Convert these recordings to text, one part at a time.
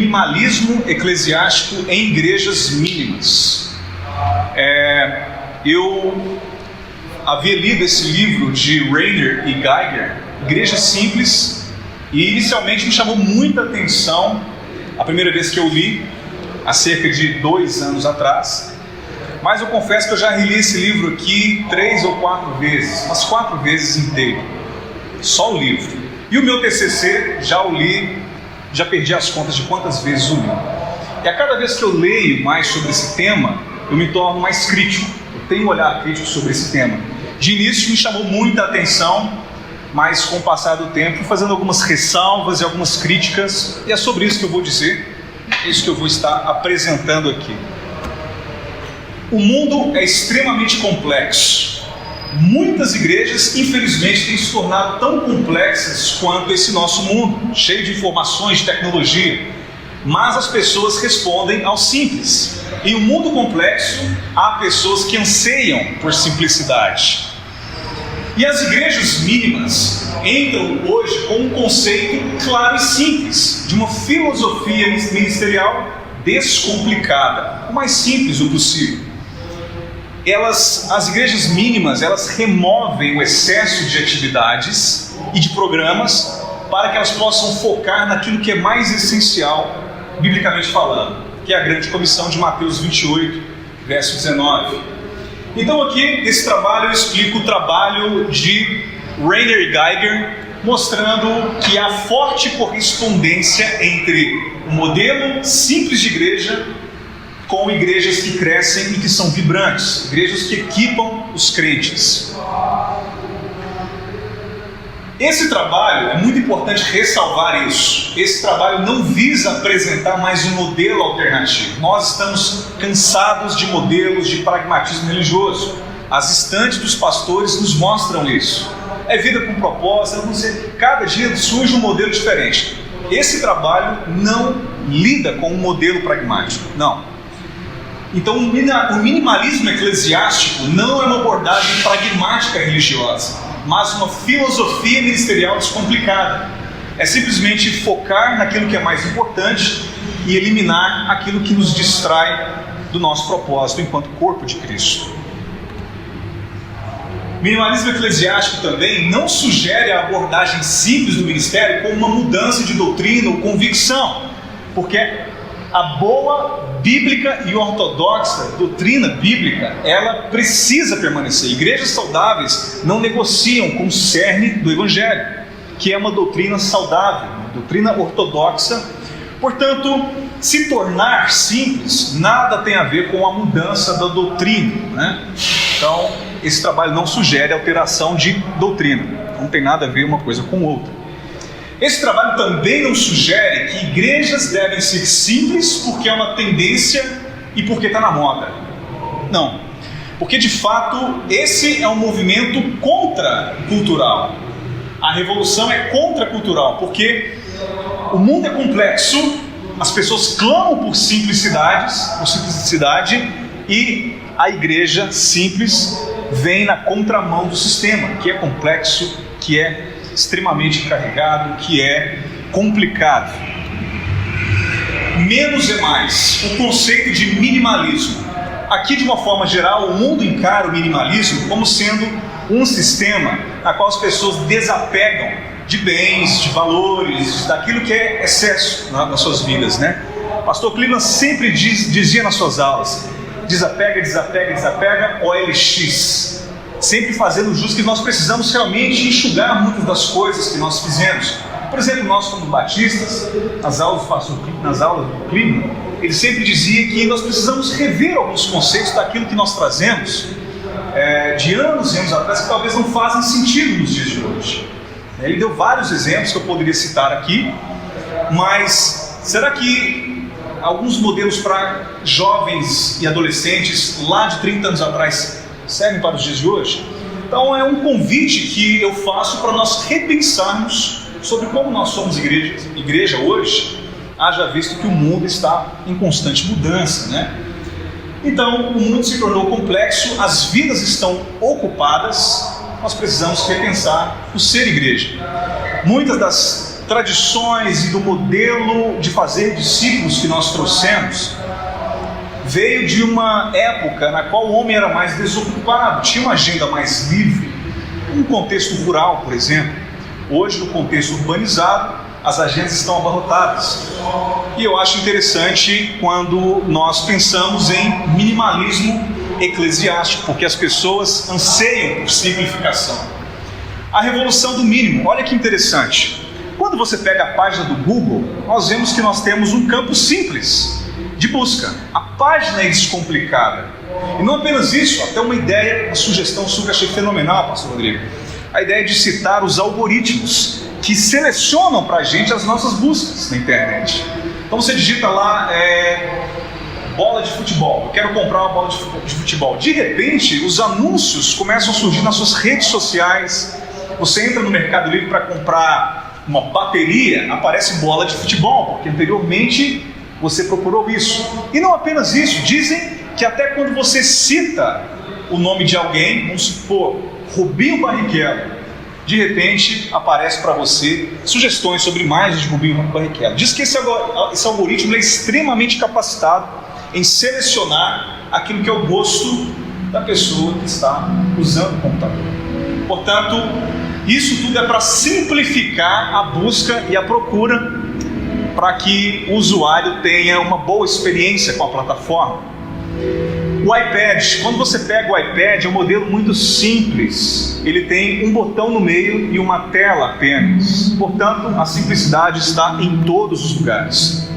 minimalismo eclesiástico em igrejas mínimas. Eu havia lido esse livro de Rainer e Geiger, Igreja Simples, e inicialmente me chamou muita atenção a primeira vez que eu li, há cerca de 2 anos atrás. Mas eu confesso que eu já reli esse livro aqui 3 ou 4 vezes, umas 4 vezes inteiro, só o livro. E o meu TCC já o li, já perdi as contas de quantas vezes o li. E a cada vez que eu leio mais sobre esse tema, eu me torno mais crítico, eu tenho um olhar crítico sobre esse tema. De início me chamou muita atenção, mas com o passar do tempo, fazendo algumas ressalvas e algumas críticas, e é sobre isso que eu vou dizer, é isso que eu vou estar apresentando aqui. O mundo é extremamente complexo. Muitas igrejas, infelizmente, têm se tornado tão complexas quanto esse nosso mundo, cheio de informações, de tecnologia, mas as pessoas respondem ao simples. Em um mundo complexo, há pessoas que anseiam por simplicidade. E as igrejas mínimas entram hoje com um conceito claro e simples, de uma filosofia ministerial descomplicada, o mais simples o possível. As igrejas mínimas, elas removem o excesso de atividades e de programas para que elas possam focar naquilo que é mais essencial, biblicamente falando, que é a grande comissão de Mateus 28, verso 19. Então aqui, nesse trabalho, eu explico o trabalho de Rainer e Geiger, mostrando que há forte correspondência entre o modelo simples de igreja com igrejas que crescem e que são vibrantes, igrejas que equipam os crentes. Esse trabalho, é muito importante ressalvar isso, esse trabalho não visa apresentar mais um modelo alternativo. Nós estamos cansados de modelos de pragmatismo religioso. As estantes dos pastores nos mostram isso. É vida com propósito, cada dia surge um modelo diferente. Esse trabalho não lida com um modelo pragmático, não. Então o minimalismo eclesiástico não é uma abordagem pragmática religiosa, mas uma filosofia ministerial descomplicada. É simplesmente focar naquilo que é mais importante e eliminar aquilo que nos distrai do nosso propósito enquanto corpo de Cristo. Minimalismo eclesiástico também não sugere a abordagem simples do ministério como uma mudança de doutrina ou convicção, porque a boa, bíblica e ortodoxa doutrina bíblica, ela precisa permanecer. Igrejas saudáveis não negociam com o cerne do Evangelho, que é uma doutrina saudável, uma doutrina ortodoxa. Portanto, se tornar simples nada tem a ver com a mudança da doutrina, né? Então, esse trabalho não sugere alteração de doutrina, não tem nada a ver uma coisa com outra. Esse trabalho também não sugere que igrejas devem ser simples porque é uma tendência e porque está na moda. Não, porque de fato esse é um movimento contracultural. A revolução é contracultural, porque o mundo é complexo, as pessoas clamam por simplicidade, e a igreja simples vem na contramão do sistema, que é complexo, que é extremamente carregado, que é complicado. Menos é mais, o conceito de minimalismo. Aqui, de uma forma geral, o mundo encara o minimalismo como sendo um sistema na qual as pessoas desapegam de bens, de valores, daquilo que é excesso nas suas vidas, né? O pastor Cleveland sempre dizia nas suas aulas: desapega, desapega, desapega, OLX. Sempre fazendo jus que nós precisamos realmente enxugar muitas das coisas que nós fizemos. Por exemplo, nós como batistas, nas aulas do Cleveland, ele sempre dizia que nós precisamos rever alguns conceitos daquilo que nós trazemos de anos e anos atrás, que talvez não fazem sentido nos dias de hoje. Ele deu vários exemplos que eu poderia citar aqui, mas será que alguns modelos para jovens e adolescentes lá de 30 anos atrás servem para os dias de hoje? Então é um convite que eu faço para nós repensarmos sobre como nós somos igreja hoje, haja visto que o mundo está em constante mudança, né? Então o mundo se tornou complexo, as vidas estão ocupadas, nós precisamos repensar o ser igreja. Muitas das tradições e do modelo de fazer discípulos que nós trouxemos veio de uma época na qual o homem era mais desocupado, tinha uma agenda mais livre, um contexto rural, por exemplo. Hoje, no contexto urbanizado, as agendas estão abarrotadas. E eu acho interessante quando nós pensamos em minimalismo eclesiástico, porque as pessoas anseiam por simplificação. A revolução do mínimo, olha que interessante. Quando você pega a página do Google, nós vemos que nós temos um campo simples de busca. A página é descomplicada. E não apenas isso, até uma ideia, uma sugestão sua que eu achei fenomenal, pastor Rodrigo. A ideia de citar os algoritmos que selecionam para a gente as nossas buscas na internet. Então você digita lá, bola de futebol, eu quero comprar uma bola de futebol. De repente, os anúncios começam a surgir nas suas redes sociais. Você entra no Mercado Livre para comprar uma bateria, aparece bola de futebol, porque anteriormente você procurou isso. E não apenas isso, dizem que até quando você cita o nome de alguém, vamos supor, Rubinho Barrichello, de repente aparece para você sugestões sobre imagens de Rubinho Barrichello. Diz que esse algoritmo é extremamente capacitado em selecionar aquilo que é o gosto da pessoa que está usando o computador. Portanto, isso tudo é para simplificar a busca e a procura, para que o usuário tenha uma boa experiência com a plataforma. O iPad, quando você pega o iPad, é um modelo muito simples. Ele tem um botão no meio e uma tela apenas. Portanto, a simplicidade está em todos os lugares.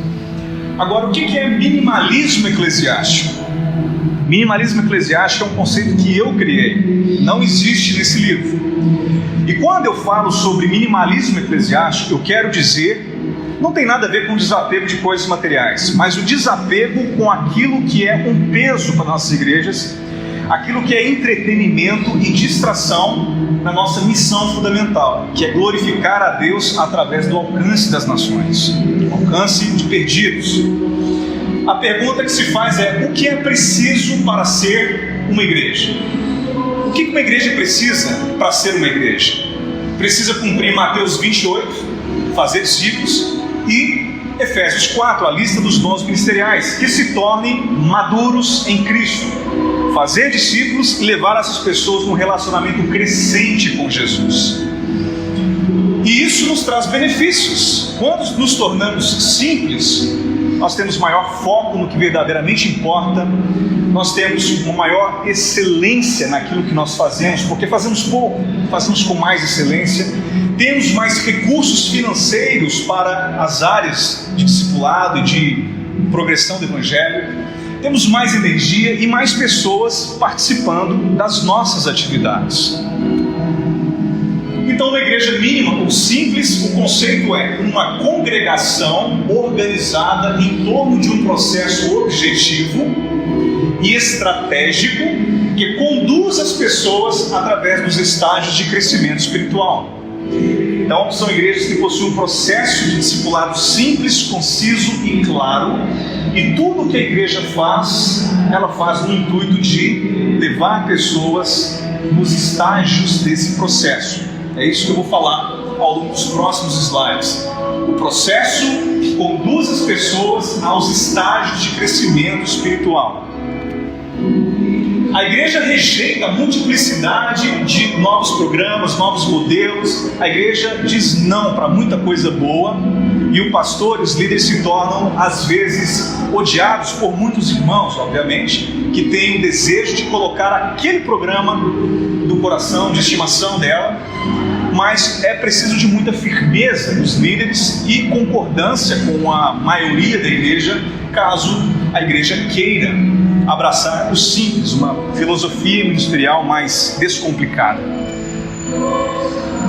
Agora, o que é minimalismo eclesiástico? Minimalismo eclesiástico é um conceito que eu criei, não existe nesse livro. E quando eu falo sobre minimalismo eclesiástico, eu quero dizer, não tem nada a ver com o desapego de coisas materiais, mas o desapego com aquilo que é um peso para nossas igrejas, aquilo que é entretenimento e distração na nossa missão fundamental, que é glorificar a Deus através do alcance das nações, alcance de perdidos. A pergunta que se faz é: o que é preciso para ser uma igreja? O que uma igreja precisa para ser uma igreja? Precisa cumprir Mateus 28, fazer discípulos, e Efésios 4, a lista dos dons ministeriais, que se tornem maduros em Cristo, fazer discípulos e levar essas pessoas num relacionamento crescente com Jesus. E isso nos traz benefícios. Quando nos tornamos simples, nós temos maior foco no que verdadeiramente importa, nós temos uma maior excelência naquilo que nós fazemos, porque fazemos pouco, fazemos com mais excelência, temos mais recursos financeiros para as áreas de discipulado e de progressão do Evangelho, temos mais energia e mais pessoas participando das nossas atividades. Então, uma igreja mínima ou simples, o conceito é uma congregação organizada em torno de um processo objetivo e estratégico que conduz as pessoas através dos estágios de crescimento espiritual. Então, são igrejas que possuem um processo de discipulado simples, conciso e claro, e tudo que a igreja faz, ela faz no intuito de levar pessoas nos estágios desse processo. É isso que eu vou falar ao longo dos próximos slides. O processo que conduz as pessoas aos estágios de crescimento espiritual. A igreja rejeita a multiplicidade de novos programas, novos modelos. A igreja diz não para muita coisa boa. E o pastor e os líderes se tornam, às vezes, odiados por muitos irmãos, obviamente, que têm o desejo de colocar aquele programa do coração, de estimação dela. Mas é preciso de muita firmeza dos líderes e concordância com a maioria da igreja, caso a igreja queira abraçar o simples, uma filosofia ministerial mais descomplicada.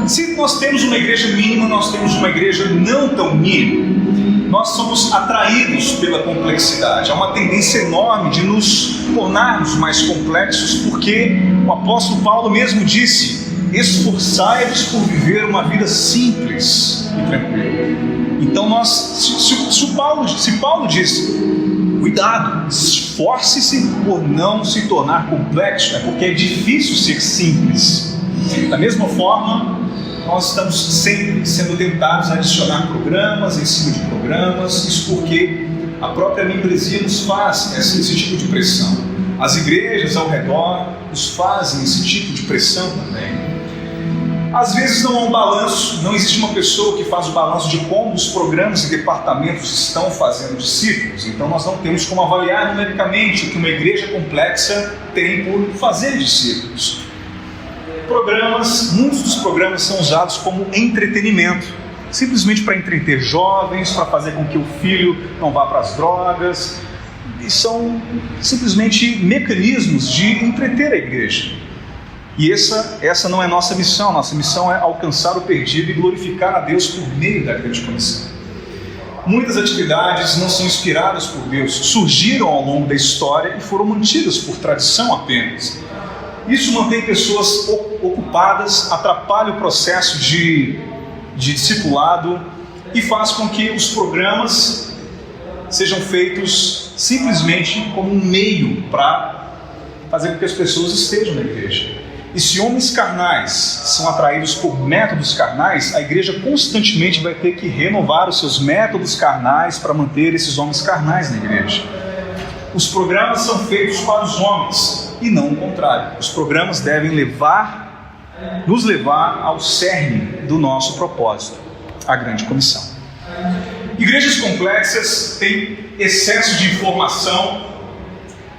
Se nós temos uma igreja mínima, nós temos uma igreja não tão mínima. Nós somos atraídos pela complexidade. Há uma tendência enorme de nos tornarmos mais complexos, porque o apóstolo Paulo mesmo disse: esforçai-vos por viver uma vida simples e tranquila. Então se Paulo diz: cuidado, esforce-se por não se tornar complexo, porque é difícil ser simples. Da mesma forma, nós estamos sempre sendo tentados a adicionar programas em cima de programas, isso porque a própria membresia nos faz esse tipo de pressão. As igrejas ao redor nos fazem esse tipo de pressão também. Às vezes não há um balanço, não existe uma pessoa que faz o balanço de como os programas e departamentos estão fazendo discípulos. Então nós não temos como avaliar numericamente o que uma igreja complexa tem por fazer discípulos. Muitos dos programas são usados como entretenimento, simplesmente para entreter jovens, para fazer com que o filho não vá para as drogas, e são simplesmente mecanismos de entreter a igreja. E essa não é nossa missão é alcançar o perdido e glorificar a Deus por meio da grande comissão. Muitas atividades não são inspiradas por Deus, surgiram ao longo da história e foram mantidas por tradição apenas. Isso mantém pessoas ocupadas, atrapalha o processo de discipulado e faz com que os programas sejam feitos simplesmente como um meio para fazer com que as pessoas estejam na igreja. E se homens carnais são atraídos por métodos carnais, a igreja constantemente vai ter que renovar os seus métodos carnais para manter esses homens carnais na igreja. Os programas são feitos para os homens e não o contrário. Os programas devem nos levar ao cerne do nosso propósito, a grande comissão. Igrejas complexas têm excesso de informação,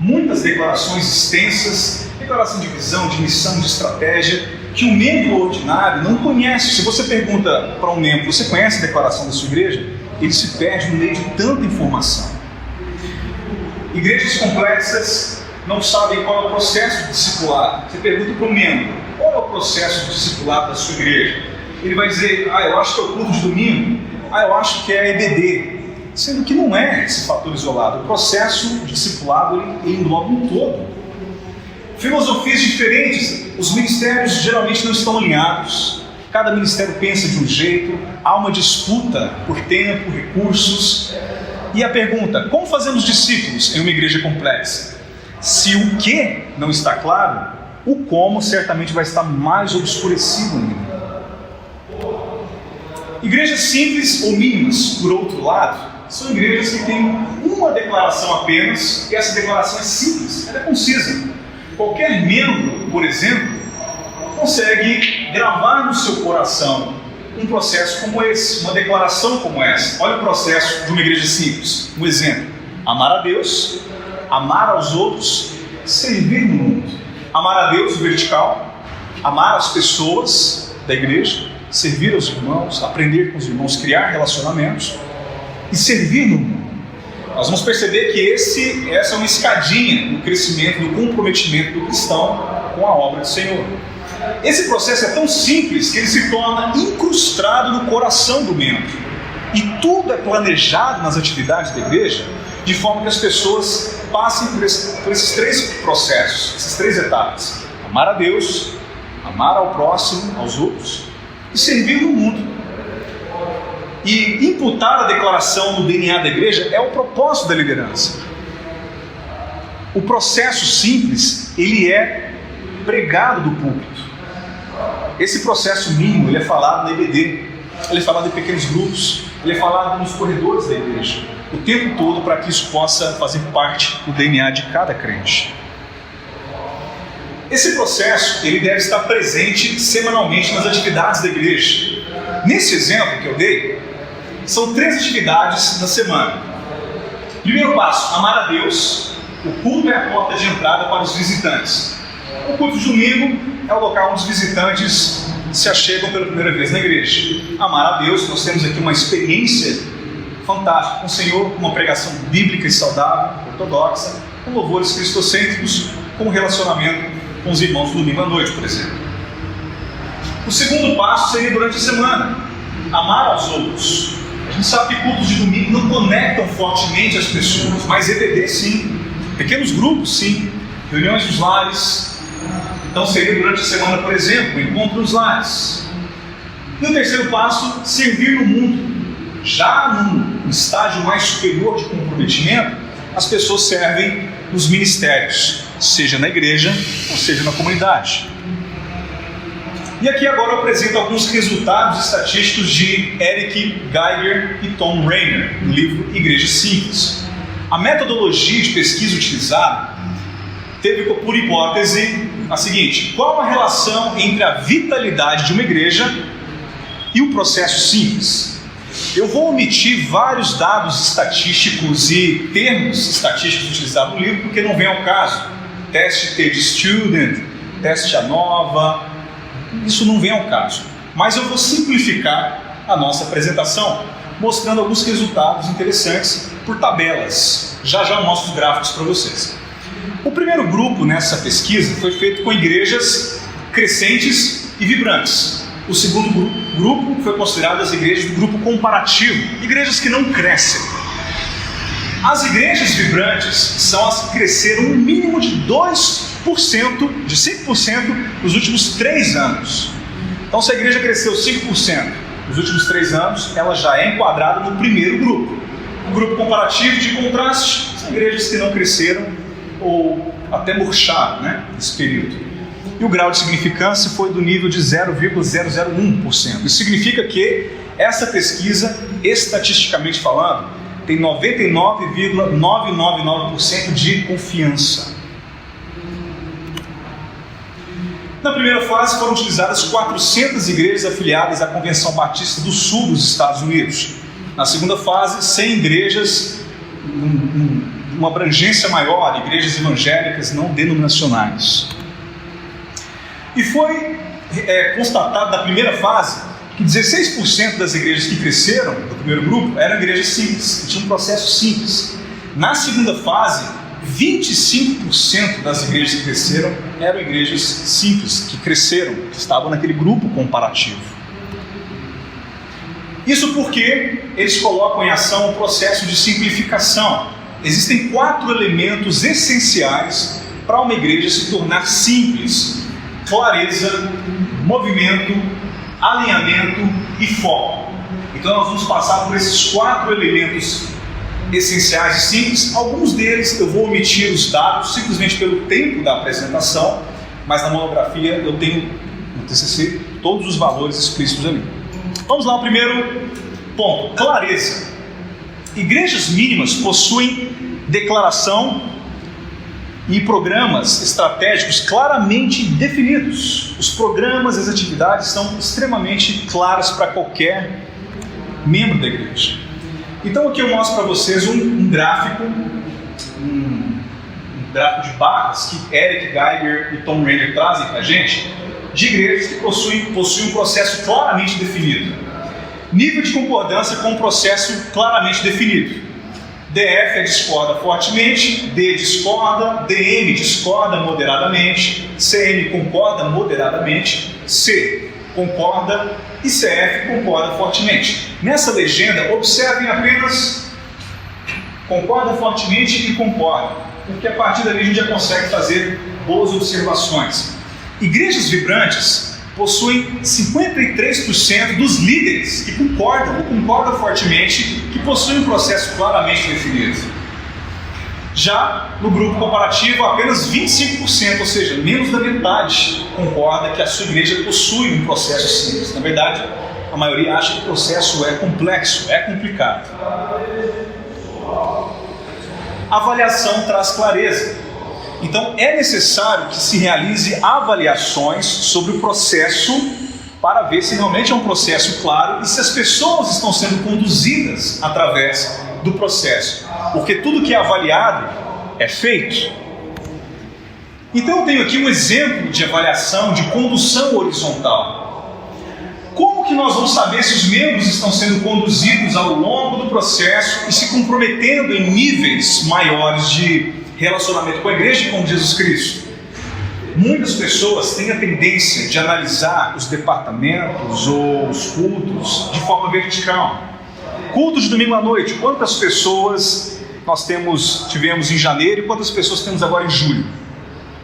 muitas declarações extensas, declaração de visão, de missão, de estratégia, que o membro ordinário não conhece. Se você pergunta para um membro, você conhece a declaração da sua igreja? Ele se perde no meio de tanta informação. Igrejas complexas não sabem qual é o processo de discipulado. Você pergunta para um membro, qual é o processo de discipulado da sua igreja? Ele vai dizer, eu acho que é o culto de domingo, eu acho que é a EBD, sendo que não é esse fator isolado. O processo de discipulado ele engloba um todo. Filosofias diferentes, os ministérios geralmente não estão alinhados, cada ministério pensa de um jeito, há uma disputa por tempo, recursos. E a pergunta, como fazemos discípulos em uma igreja complexa? Se o que não está claro, o como certamente vai estar mais obscurecido ainda. Igrejas simples ou mínimas, por outro lado, são igrejas que têm uma declaração apenas, e essa declaração é simples, ela é concisa. Qualquer membro, por exemplo, consegue gravar no seu coração um processo como esse, uma declaração como essa. Olha o processo de uma igreja simples. Um exemplo: amar a Deus, amar aos outros, servir no mundo. Amar a Deus, vertical, amar as pessoas da igreja, servir aos irmãos, aprender com os irmãos, criar relacionamentos e servir no mundo. Nós vamos perceber que essa é uma escadinha no crescimento, no comprometimento do cristão com a obra do Senhor. Esse processo é tão simples que ele se torna incrustado no coração do membro. E tudo é planejado nas atividades da igreja de forma que as pessoas passem por esses três processos, essas três etapas: amar a Deus, amar ao próximo, aos outros, e servir no mundo. E imputar a declaração no DNA da igreja é o propósito da liderança. O processo simples, ele é pregado do púlpito. Esse processo mínimo, ele é falado na EBD, ele é falado em pequenos grupos, ele é falado nos corredores da igreja, o tempo todo, para que isso possa fazer parte do DNA de cada crente. Esse processo, ele deve estar presente semanalmente nas atividades da igreja. Nesse exemplo que eu dei, são 3 atividades na semana. Primeiro passo, amar a Deus. O culto é a porta de entrada para os visitantes. O culto de domingo é o local onde os visitantes se achegam pela primeira vez na igreja. Amar a Deus, nós temos aqui uma experiência fantástica com o Senhor, uma pregação bíblica e saudável, ortodoxa, com louvores cristocêntricos, com relacionamento com os irmãos no domingo à noite, por exemplo. O segundo passo seria durante a semana, amar aos outros. A gente sabe que cultos de domingo não conectam fortemente as pessoas, mas EBD sim, pequenos grupos sim, reuniões dos lares. Então seria durante a semana, por exemplo, o encontro nos lares. E o terceiro passo, servir no mundo. Já num estágio mais superior de comprometimento, as pessoas servem nos ministérios, seja na igreja ou seja na comunidade. E aqui agora eu apresento alguns resultados estatísticos de Eric Geiger e Tom Rainer, no livro Igreja Simples. A metodologia de pesquisa utilizada teve por hipótese a seguinte: qual a relação entre a vitalidade de uma igreja e o processo simples? Eu vou omitir vários dados estatísticos e termos estatísticos utilizados no livro, porque não vem ao caso. Teste T de Student, teste ANOVA, isso não vem ao caso. Mas eu vou simplificar a nossa apresentação, mostrando alguns resultados interessantes por tabelas. Já eu mostro os gráficos para vocês. O primeiro grupo nessa pesquisa foi feito com igrejas crescentes e vibrantes. O segundo grupo foi considerado as igrejas do grupo comparativo, igrejas que não crescem. As igrejas vibrantes são as que cresceram um mínimo de 2%, de 5% nos últimos 3 anos. Então, se a igreja cresceu 5% nos últimos 3 anos, ela já é enquadrada no primeiro grupo. O grupo comparativo, de contraste, são igrejas que não cresceram ou até murcharam, nesse período. E o grau de significância foi do nível de 0,001%. Isso significa que essa pesquisa, estatisticamente falando, tem 99,999% de confiança. Na primeira fase foram utilizadas 400 igrejas afiliadas à Convenção Batista do Sul dos Estados Unidos. Na segunda fase, 100 igrejas, uma abrangência maior, igrejas evangélicas não denominacionais. E foi constatado na primeira fase que 16% das igrejas que cresceram do primeiro grupo eram igrejas simples, que tinham um processo simples. Na segunda fase, 25% das igrejas que cresceram eram igrejas simples, que cresceram, que estavam naquele grupo comparativo. Isso porque eles colocam em ação o processo de simplificação. Existem 4 elementos essenciais para uma igreja se tornar simples: clareza, movimento, alinhamento e foco. Então nós vamos passar por esses 4 elementos essenciais e simples. Alguns deles eu vou omitir os dados simplesmente pelo tempo da apresentação, mas na monografia eu tenho no TCC todos os valores explícitos ali. Vamos lá, o primeiro ponto: clareza. Igrejas mínimas possuem declaração e programas estratégicos claramente definidos. Os programas e as atividades são extremamente claras para qualquer membro da igreja. Então aqui eu mostro para vocês um gráfico, um gráfico de barras que Eric Geiger e Tom Rainer trazem para a gente, de igrejas que possuem um processo claramente definido. Nível de concordância com um processo claramente definido. DF discorda fortemente, D discorda, DM discorda moderadamente, CM concorda moderadamente, C concorda e CF concorda fortemente. Nessa legenda, observem apenas concorda fortemente e concorda, porque a partir dali a gente já consegue fazer boas observações. Igrejas vibrantes possuem 53% dos líderes que concordam ou concordam fortemente, que possuem um processo claramente definido. Já no grupo comparativo, apenas 25%, ou seja, menos da metade, concorda que a sua igreja possui um processo simples. Na verdade, a maioria acha que o processo é complexo, é complicado. A avaliação traz clareza. Então é necessário que se realize avaliações sobre o processo para ver se realmente é um processo claro e se as pessoas estão sendo conduzidas através do processo, porque tudo que é avaliado é feito. Então eu tenho aqui um exemplo de avaliação de condução horizontal. Como que nós vamos saber se os membros estão sendo conduzidos ao longo do processo e se comprometendo em níveis maiores de relacionamento com a igreja e com Jesus Cristo? Muitas pessoas têm a tendência de analisar os departamentos ou os cultos de forma vertical. Culto de domingo à noite, quantas pessoas nós tivemos em janeiro e quantas pessoas temos agora em julho?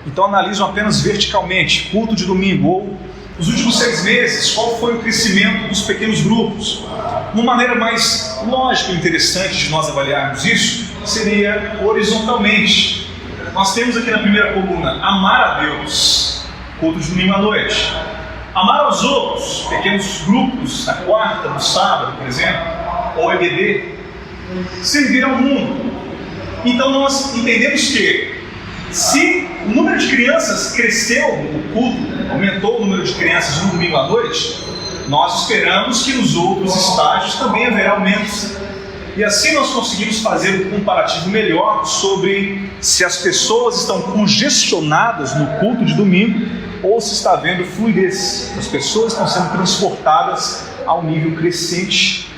Então analisam apenas verticalmente, culto de domingo, ou nos últimos 6 meses, qual foi o crescimento dos pequenos grupos. Uma maneira mais lógica e interessante de nós avaliarmos isso seria horizontalmente. Nós temos aqui na primeira coluna, amar a Deus, culto de domingo à noite. Amar aos outros, pequenos grupos, na quarta, no sábado, por exemplo, ou EBD, servir ao mundo. Então nós entendemos que, se o número de crianças cresceu no culto, aumentou o número de crianças no domingo à noite, nós esperamos que nos outros estágios também haverá aumentos. E assim nós conseguimos fazer um comparativo melhor sobre se as pessoas estão congestionadas no culto de domingo ou se está havendo fluidez. As pessoas estão sendo transportadas ao nível crescente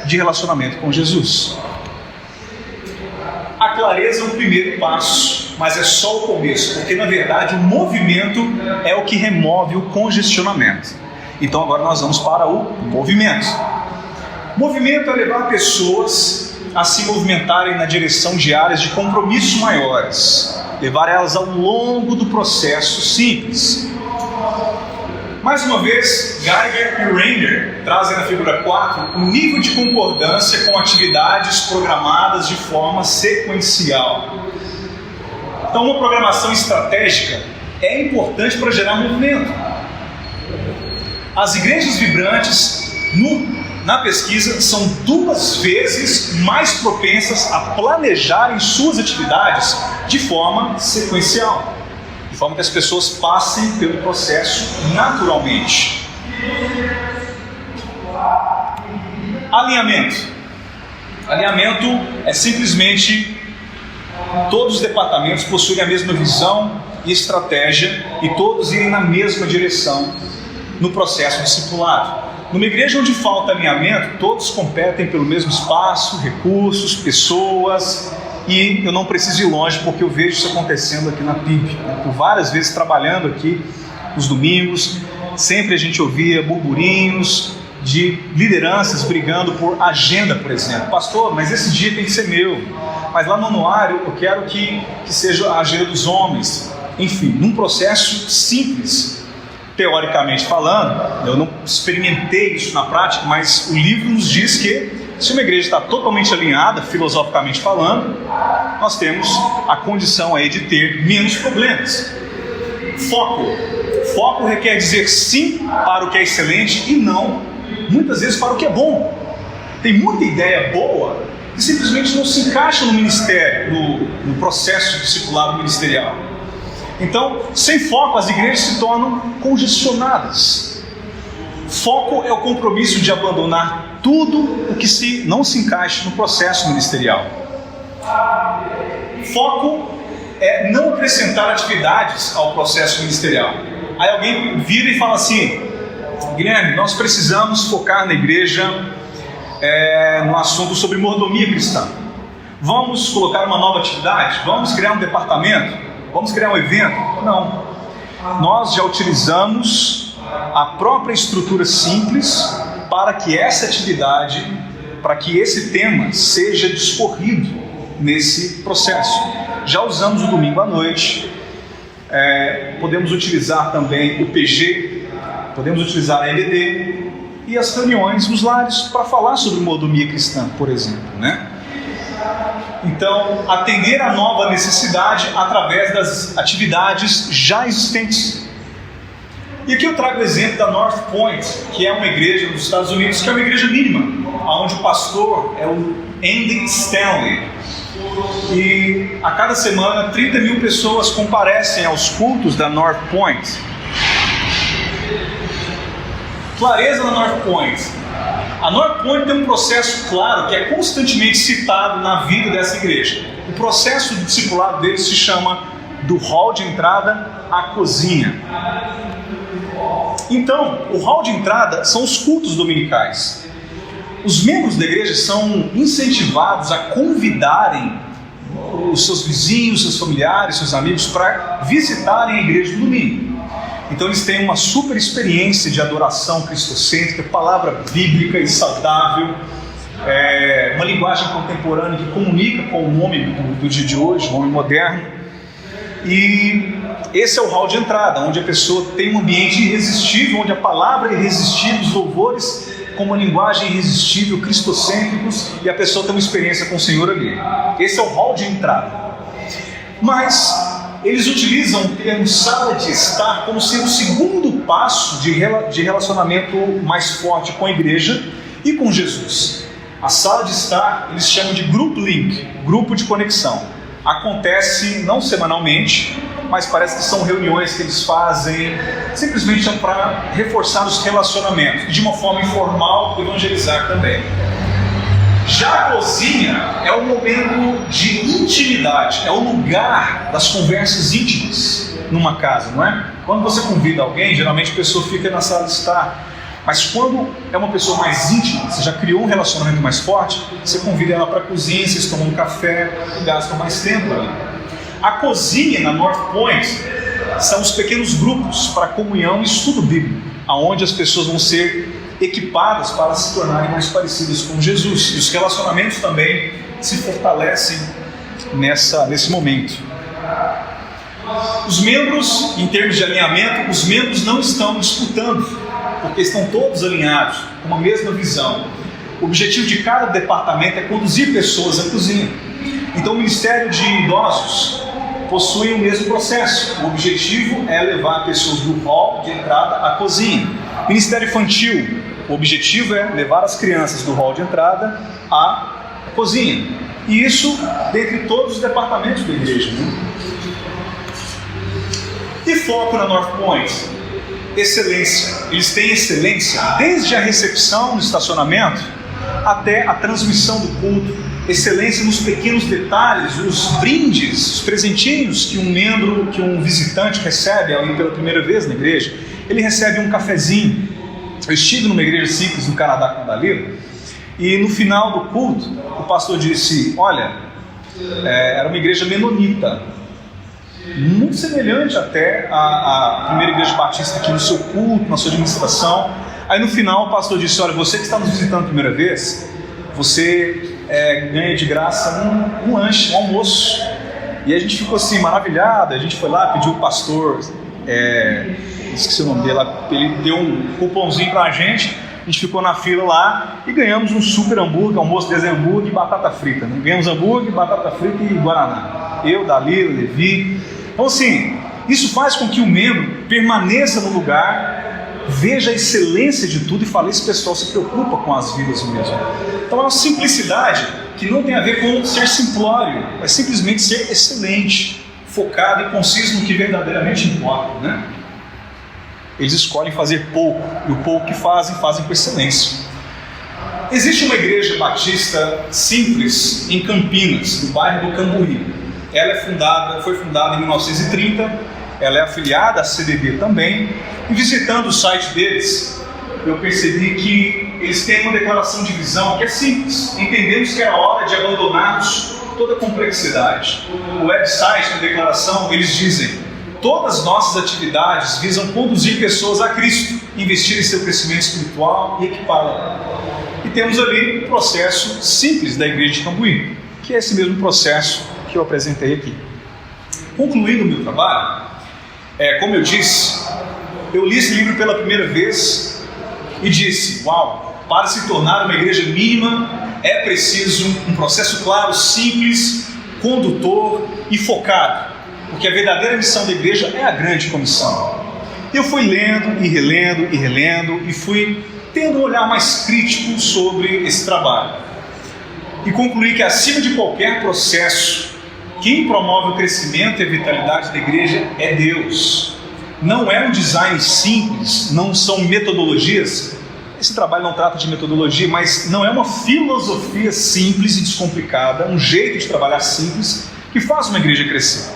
de relacionamento com Jesus. A clareza é o primeiro passo, mas é só o começo, porque na verdade o movimento é o que remove o congestionamento. Então agora nós vamos para o movimento. Movimento é levar pessoas a se movimentarem na direção de áreas de compromisso maiores, levar elas ao longo do processo simples. Mais uma vez, Geiger e Rainer trazem na figura 4 o nível de concordância com atividades programadas de forma sequencial. Então, uma programação estratégica é importante para gerar movimento. As igrejas vibrantes, na pesquisa, são 2 vezes mais propensas a planejarem suas atividades de forma sequencial, de forma que as pessoas passem pelo processo naturalmente. Alinhamento. Alinhamento é simplesmente todos os departamentos possuem a mesma visão e estratégia e todos irem na mesma direção no processo discipulado. Numa igreja onde falta alinhamento, todos competem pelo mesmo espaço, recursos, pessoas, e eu não preciso ir longe porque eu vejo isso acontecendo aqui na PIB. Por várias vezes trabalhando aqui nos domingos, sempre a gente ouvia burburinhos de lideranças brigando por agenda, por exemplo. Pastor, mas esse dia tem que ser meu, mas lá no anuário eu quero que seja a agenda dos homens. Enfim, num processo simples. Teoricamente falando, eu não experimentei isso na prática, mas o livro nos diz que se uma igreja está totalmente alinhada, filosoficamente falando, nós temos a condição aí de ter menos problemas. Foco. Foco requer dizer sim para o que é excelente e não, muitas vezes, para o que é bom. Tem muita ideia boa que simplesmente não se encaixa no ministério, no processo discipulado ministerial. Então, sem foco, as igrejas se tornam congestionadas. Foco é o compromisso de abandonar tudo o que não se encaixa no processo ministerial. Foco é não acrescentar atividades ao processo ministerial. Aí alguém vira e fala assim: Guilherme, nós precisamos focar na igreja no assunto sobre mordomia cristã. Vamos colocar uma nova atividade? Vamos criar um departamento? Vamos criar um evento? Não. Nós já utilizamos a própria estrutura simples para que essa atividade, para que esse tema seja discorrido nesse processo. Já usamos o domingo à noite, podemos utilizar também o PG, podemos utilizar a EBD e as reuniões nos lares para falar sobre mordomia cristã, por exemplo, né? Então, atender a nova necessidade através das atividades já existentes. E aqui eu trago o exemplo da North Point, que é uma igreja nos Estados Unidos, que é uma igreja mínima, onde o pastor é o Andy Stanley. E a cada semana 30 mil pessoas comparecem aos cultos da North Point. Clareza na North Point. A North Point tem um processo claro que é constantemente citado na vida dessa igreja. O processo de discipulado deles se chama do hall de entrada à cozinha. Então, o hall de entrada são os cultos dominicais. Os membros da igreja são incentivados a convidarem os seus vizinhos, seus familiares, seus amigos para visitarem a igreja no domingo. Então eles têm uma super experiência de adoração cristocêntrica, palavra bíblica e saudável, uma linguagem contemporânea que comunica com o homem do dia de hoje, o homem moderno. E esse é o hall de entrada, onde a pessoa tem um ambiente irresistível, onde a palavra é irresistível, os louvores com uma linguagem irresistível, cristocêntricos, e a pessoa tem uma experiência com o Senhor ali. Esse é o hall de entrada. Mas eles utilizam o termo sala de estar como sendo o segundo passo de relacionamento mais forte com a igreja e com Jesus. A sala de estar eles chamam de group link, grupo de conexão. Acontece não semanalmente, mas parece que são reuniões que eles fazem simplesmente para reforçar os relacionamentos e de uma forma informal evangelizar também. Já a cozinha é um momento de intimidade, é o lugar das conversas íntimas numa casa, não é? Quando você convida alguém, geralmente a pessoa fica na sala de estar. Mas quando é uma pessoa mais íntima, você já criou um relacionamento mais forte, você convida ela para a cozinha, vocês tomam um café e gastam mais tempo ali. A cozinha na North Point são os pequenos grupos para comunhão e estudo bíblico, onde as pessoas vão ser equipadas para se tornarem mais parecidas com Jesus. E os relacionamentos também se fortalecem nesse momento. Os membros, em termos de alinhamento, os membros não estão disputando, porque estão todos alinhados, com uma mesma visão. O objetivo de cada departamento é conduzir pessoas à cozinha. Então o Ministério de Idosos possui o mesmo processo. O objetivo é levar pessoas do hall de entrada à cozinha. Ministério Infantil, o objetivo é levar as crianças do hall de entrada à cozinha. E isso dentre todos os departamentos da igreja, né? E foco na North Point? Excelência. Eles têm excelência desde a recepção no estacionamento até a transmissão do culto. Excelência nos pequenos detalhes, os brindes, os presentinhos que um visitante recebe ao ir pela primeira vez na igreja. Ele recebe um cafezinho. Eu estive numa igreja simples no Canadá com a Dalila, e no final do culto o pastor disse: olha, era uma igreja menonita, muito semelhante até à primeira igreja batista aqui no seu culto, na sua administração. Aí no final o pastor disse: olha, você que está nos visitando a primeira vez, você ganha de graça um lanche, um almoço. E a gente ficou assim maravilhado. A gente foi lá, pediu o pastor, esqueci o nome dele, ele deu um cupomzinho pra gente. A gente ficou na fila lá e ganhamos um super hambúrguer, almoço de hambúrguer e batata frita, né? Ganhamos hambúrguer, batata frita e guaraná. Eu, Dalila, Levi. Então assim, isso faz com que o membro permaneça no lugar, veja a excelência de tudo e fale: esse pessoal se preocupa com as vidas mesmo. Então é uma simplicidade que não tem a ver com ser simplório, é simplesmente ser excelente, focado e conciso no que verdadeiramente importa, né? Eles escolhem fazer pouco, e o pouco que fazem com excelência. Existe uma igreja batista simples em Campinas, no bairro do Cambuí. Ela foi fundada em 1930, ela é afiliada à CDB também, e visitando o site deles, eu percebi que eles têm uma declaração de visão que é simples: entendemos que era hora de abandonarmos toda a complexidade. O website, na declaração, eles dizem: todas nossas atividades visam conduzir pessoas a Cristo, investir em seu crescimento espiritual e equipá-la. E temos ali um processo simples da igreja de Cambuí, que é esse mesmo processo que eu apresentei aqui. Concluindo o meu trabalho, como eu disse, eu li esse livro pela primeira vez e disse: uau, para se tornar uma igreja mínima é preciso um processo claro, simples, condutor e focado, porque a verdadeira missão da igreja é a grande comissão. Eu fui lendo e relendo e fui tendo um olhar mais crítico sobre esse trabalho e concluí que acima de qualquer processo, quem promove o crescimento e a vitalidade da igreja é Deus. Não é um design simples, não são metodologias. Esse trabalho não trata de metodologia, mas não é uma filosofia simples e descomplicada, um jeito de trabalhar simples que faz uma igreja crescer.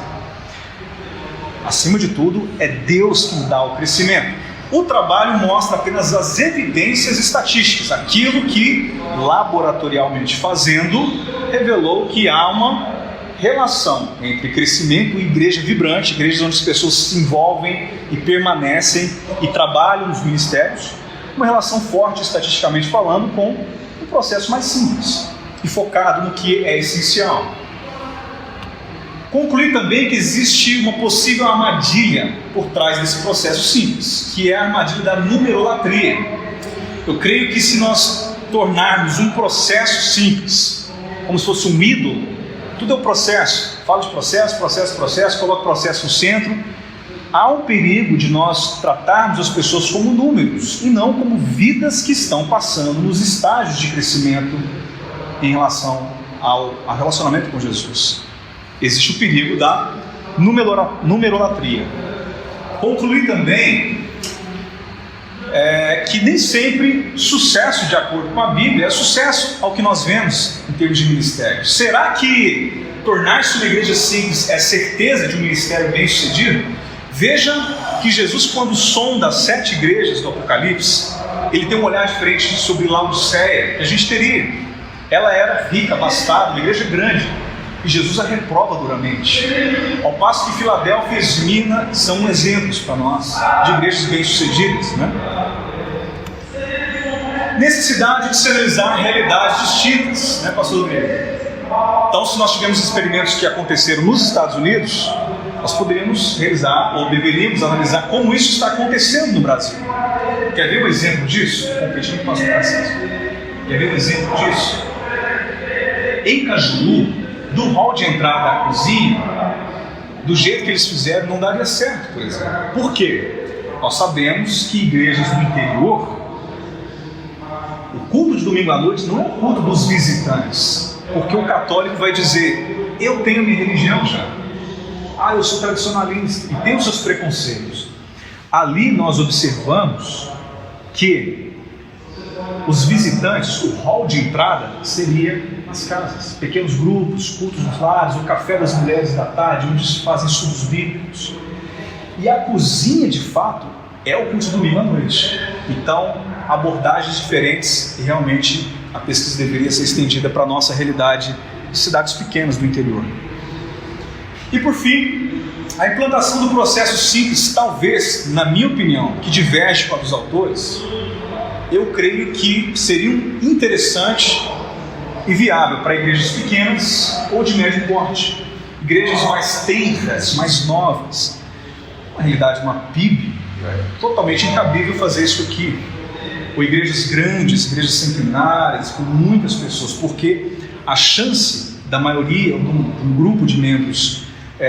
Acima de tudo, é Deus quem dá o crescimento. O trabalho mostra apenas as evidências estatísticas, aquilo que, laboratorialmente fazendo, revelou que há uma relação entre crescimento e igreja vibrante, igrejas onde as pessoas se envolvem e permanecem e trabalham nos ministérios, uma relação forte, estatisticamente falando, com um processo mais simples e focado no que é essencial. Concluí também que existe uma possível armadilha por trás desse processo simples, que é a armadilha da numerolatria. Eu creio que se nós tornarmos um processo simples como se fosse um ídolo, Tudo é um processo. Fala de processo, coloca o processo no centro. Há um perigo de nós tratarmos as pessoas como números e não como vidas que estão passando nos estágios de crescimento em relação ao relacionamento com Jesus. Existe o perigo da numerolatria. Concluir também que nem sempre sucesso de acordo com a Bíblia é sucesso ao que nós vemos em termos de ministério. Será que tornar-se uma igreja simples é certeza de um ministério bem sucedido? Veja que Jesus, quando sonda as 7 igrejas do Apocalipse, ele tem um olhar diferente sobre Laodiceia que a gente teria. Ela era rica, abastada, uma igreja grande, e Jesus a reprova duramente. Ao passo que Filadélfia e Esmirna são exemplos para nós de igrejas bem-sucedidas, né? Necessidade de se analisar realidades distintas, né, pastor Rodrigo? Então, se nós tivermos experimentos que aconteceram nos Estados Unidos, nós poderíamos realizar, ou deveríamos analisar como isso está acontecendo no Brasil. Quer ver um exemplo disso? Competindo com o pastor Francisco. Quer ver um exemplo disso? Em Cajuru, do hall de entrada da cozinha, do jeito que eles fizeram, não daria certo, por exemplo. Por quê? Nós sabemos que igrejas do interior, o culto de domingo à noite não é o culto dos visitantes, porque o católico vai dizer: eu tenho minha religião já, eu sou tradicionalista, e tenho seus preconceitos. Ali nós observamos que os visitantes, o hall de entrada seria as casas, pequenos grupos, cultos nos lares, o café das mulheres da tarde, onde se fazem estudos bíblicos. E a cozinha, de fato, é o culto de domingo à noite. Então, abordagens diferentes, e realmente a pesquisa deveria ser estendida para a nossa realidade de cidades pequenas do interior. E por fim, a implantação do processo simples, talvez, na minha opinião, que diverge com a dos autores, eu creio que seria interessante e viável para igrejas pequenas ou de médio porte, igrejas mais tenras, mais novas. Na realidade, uma PIB, totalmente incabível fazer isso aqui. Ou igrejas grandes, igrejas centenárias, com muitas pessoas, porque a chance da maioria, de um grupo de membros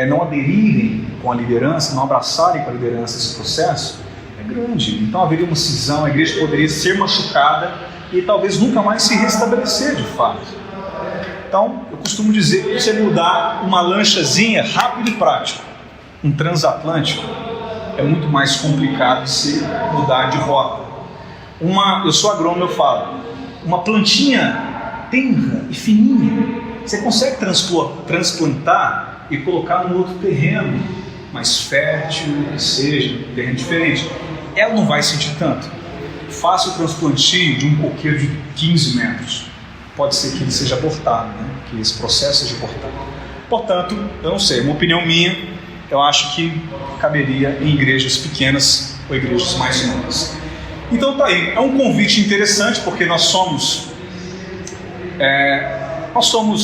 não aderirem com a liderança, não abraçarem com a liderança esse processo, é grande. Então haveria uma cisão, a igreja poderia ser machucada e talvez nunca mais se restabelecer de fato. Então, eu costumo dizer que você mudar uma lanchazinha rápido e prático, um transatlântico, é muito mais complicado de se mudar de rota. Eu sou agrônomo, eu falo, uma plantinha tenra e fininha, você consegue transplantar e colocar num outro terreno mais fértil, que seja um terreno diferente. Ela não vai sentir tanto. Faça o transplantio de um coqueiro de 15 metros. Pode ser que ele seja abortado, né? Que esse processo seja abortado. Portanto, eu não sei, é uma opinião minha, eu acho que caberia em igrejas pequenas ou igrejas mais novas. Então tá aí, é um convite interessante, porque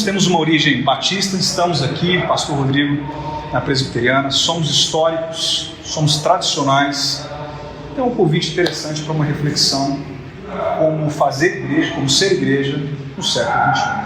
temos uma origem batista, estamos aqui, pastor Rodrigo, na presbiteriana, somos históricos, somos tradicionais. Então é um convite interessante para uma reflexão como fazer igreja, como ser igreja no século XXI.